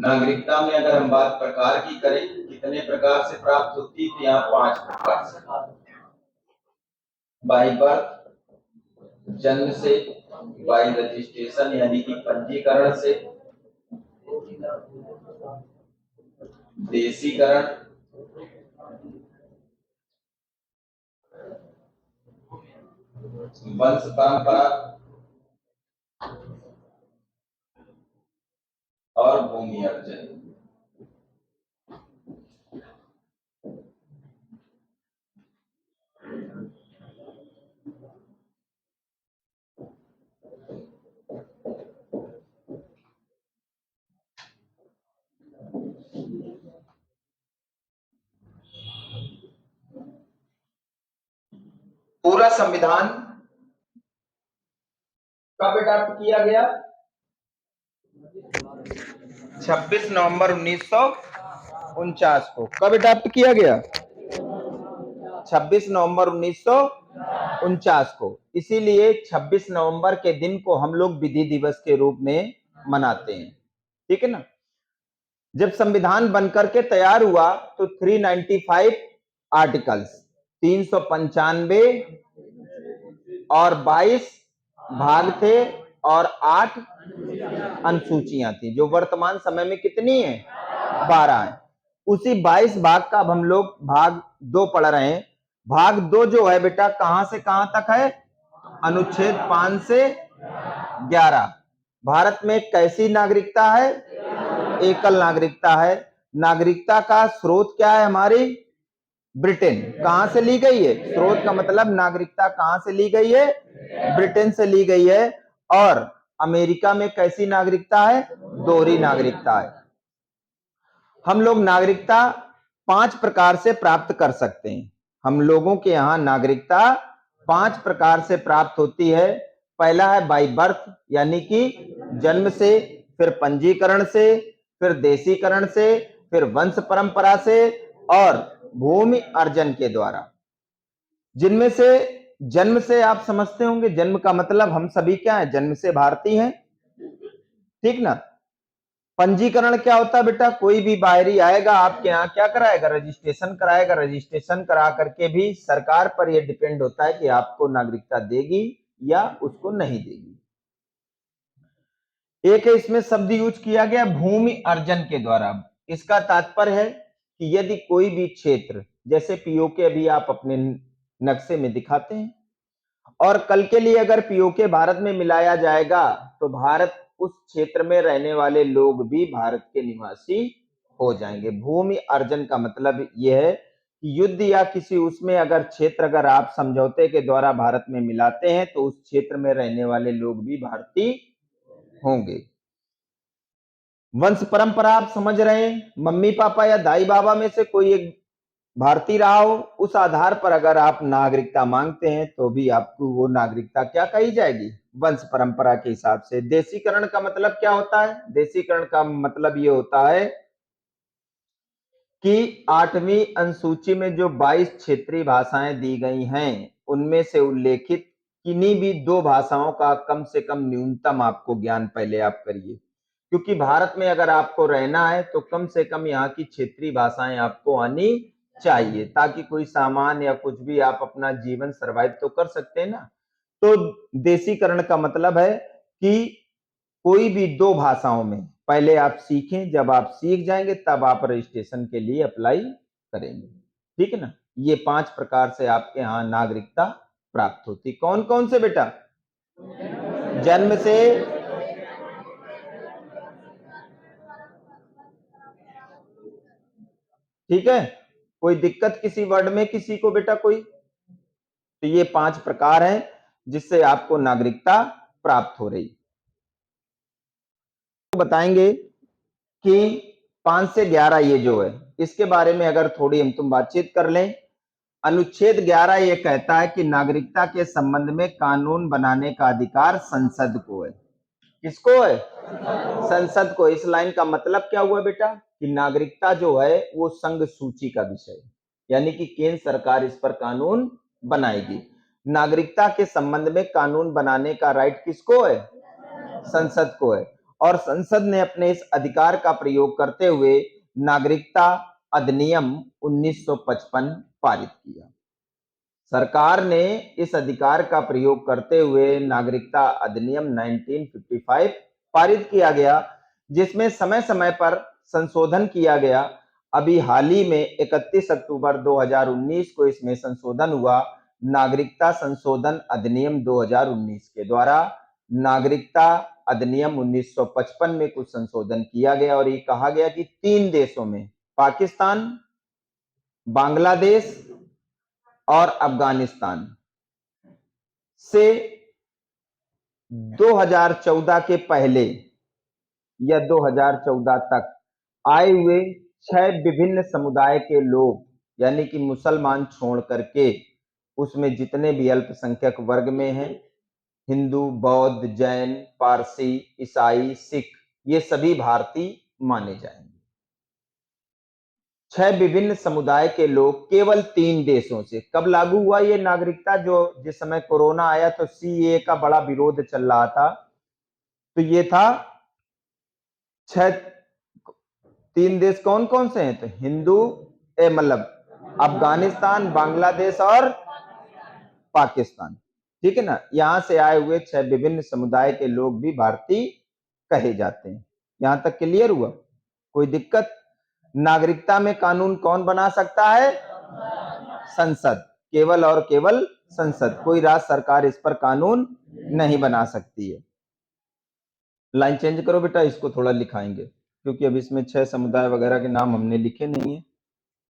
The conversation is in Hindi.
नागरिकता में अगर हम बात प्रकार की करें, कितने प्रकार से प्राप्त होती है, तो यहाँ 5 प्रकार से। बाई बर्थ, जन्म से, बाई रजिस्ट्रेशन यानी कि पंजीकरण से, देशीकरण, वंश परंपरा और भूमि अर्जन। पूरा संविधान कब अडॉप्ट किया गया? 26 नवंबर 1949 को। कब अडॉप्ट किया गया? 26 नवंबर 1949 को। इसीलिए 26 नवंबर के दिन को हम लोग विधि दिवस के रूप में मनाते हैं, ठीक है ना। जब संविधान बनकर के तैयार हुआ तो 395 आर्टिकल्स, 395 और 22 भाग थे और 8 अनुसूचियां थी, जो वर्तमान समय में कितनी है? 12 है। उसी 22 भाग का अब हम लोग भाग 2 पढ़ रहे हैं। भाग 2 जो है बेटा कहां से कहां तक है? अनुच्छेद 5 से 11। भारत में कैसी नागरिकता है? एकल नागरिकता है। नागरिकता का स्रोत क्या है हमारी? ब्रिटेन। कहां से ली गई है? स्रोत का मतलब नागरिकता कहां से ली गई है? ब्रिटेन से ली गई है। और अमेरिका में कैसी नागरिकता है? दोहरी नागरिकता है। हम लोग नागरिकता 5 प्रकार से प्राप्त कर सकते हैं। हम लोगों के यहाँ नागरिकता 5 प्रकार से प्राप्त होती है। पहला है बाई बर्थ यानी कि जन्म से, फिर पंजीकरण से, फिर देशीकरण से, फिर वंश परंपरा से और भूमि अर्जन के द्वारा। जिनमें से जन्म से आप समझते होंगे, जन्म का मतलब हम सभी क्या है? जन्म से भारतीय हैं, ठीक ना। पंजीकरण क्या होता है बेटा? कोई भी बाहरी आएगा आपके यहाँ क्या कराएगा? रजिस्ट्रेशन कराएगा। रजिस्ट्रेशन करा करके भी सरकार पर यह डिपेंड होता है कि आपको नागरिकता देगी या उसको नहीं देगी। एक है इसमें शब्द यूज किया गया भूमि अर्जन के द्वारा। इसका तात्पर्य है कि यदि कोई भी क्षेत्र, जैसे पीओके अभी आप अपने नक्शे में दिखाते हैं, और कल के लिए अगर पीओके भारत में मिलाया जाएगा तो भारत उस क्षेत्र में रहने वाले लोग भी भारत के निवासी हो जाएंगे। भूमि अर्जन का मतलब यह है कि युद्ध या किसी उसमें अगर क्षेत्र अगर आप समझौते के द्वारा भारत में मिलाते हैं तो उस क्षेत्र में रहने वाले लोग भी भारतीय होंगे। वंश परंपरा आप समझ रहे हैं, मम्मी पापा या दाई बाबा में से कोई एक भारतीय रहा हो, उस आधार पर अगर आप नागरिकता मांगते हैं तो भी आपको वो नागरिकता क्या कही जाएगी? वंश परंपरा के हिसाब से। देशीकरण का मतलब क्या होता है? देशीकरण का मतलब ये होता है कि 8वीं अनुसूची में जो 22 क्षेत्रीय भाषाएं दी गई हैं उनमें से उल्लेखित किन्हीं भी 2 भाषाओं का कम से कम न्यूनतम आपको ज्ञान पहले आप करिए, क्योंकि भारत में अगर आपको रहना है तो कम से कम यहाँ की क्षेत्रीय भाषाएं आपको आनी चाहिए, ताकि कोई सामान या कुछ भी आप अपना जीवन सरवाइव तो कर सकते हैं ना। तो देशीकरण का मतलब है कि कोई भी 2 भाषाओं में पहले आप सीखें, जब आप सीख जाएंगे तब आप रजिस्ट्रेशन के लिए अप्लाई करेंगे, ठीक है ना। ये 5 प्रकार से आपके यहाँ नागरिकता प्राप्त होती। कौन कौन से बेटा? जन्म से, ठीक है। कोई दिक्कत किसी वर्ड में किसी को बेटा कोई? तो ये 5 प्रकार हैं जिससे आपको नागरिकता प्राप्त हो रही। तो बताएंगे कि 5 से 11 ये जो है इसके बारे में अगर थोड़ी हम तुम बातचीत कर लें। अनुच्छेद 11 ये कहता है कि नागरिकता के संबंध में कानून बनाने का अधिकार संसद को है। किसको है? संसद को। इस लाइन का मतलब क्या हुआ बेटा? कि नागरिकता जो है वो संघ सूची का विषय है, यानी कि केंद्र सरकार इस पर कानून बनाएगी। नागरिकता के संबंध में कानून बनाने का राइट किसको है? संसद को है। और संसद ने अपने इस अधिकार का प्रयोग करते हुए नागरिकता अधिनियम 1955 पारित किया। सरकार ने इस अधिकार का प्रयोग करते हुए नागरिकता अधिनियम 1955 पारित किया गया, जिसमें समय समय पर संशोधन किया गया। अभी हाल ही में 31 अक्टूबर 2019 को इसमें संशोधन हुआ। नागरिकता संशोधन अधिनियम 2019 के द्वारा नागरिकता अधिनियम 1955 में कुछ संशोधन किया गया और ये कहा गया कि 3 देशों में, पाकिस्तान, बांग्लादेश और अफगानिस्तान से 2014 के पहले या 2014 तक आए हुए 6 विभिन्न समुदाय के लोग, यानी कि मुसलमान छोड़ करके उसमें जितने भी अल्पसंख्यक वर्ग में हैं, हिंदू, बौद्ध, जैन, पारसी, ईसाई, सिख, ये सभी भारतीय माने जाएंगे। 6 विभिन्न समुदाय के लोग केवल 3 देशों से। कब लागू हुआ ये नागरिकता? जो जिस समय कोरोना आया तो सीएए का बड़ा विरोध चल रहा था, तो ये था 3 देश कौन कौन से हैं? तो हिंदू, मतलब अफगानिस्तान, बांग्लादेश और पाकिस्तान, ठीक है ना। यहां से आए हुए 6 विभिन्न समुदाय के लोग भी भारतीय कहे जाते हैं। यहां तक क्लियर हुआ? कोई दिक्कत? नागरिकता में कानून कौन बना सकता है? संसद, केवल और केवल संसद। कोई राज्य सरकार इस पर कानून नहीं बना सकती है। लाइन चेंज करो बेटा, इसको थोड़ा लिखाएंगे क्योंकि अब इसमें 6 समुदाय वगैरह के नाम हमने लिखे नहीं है।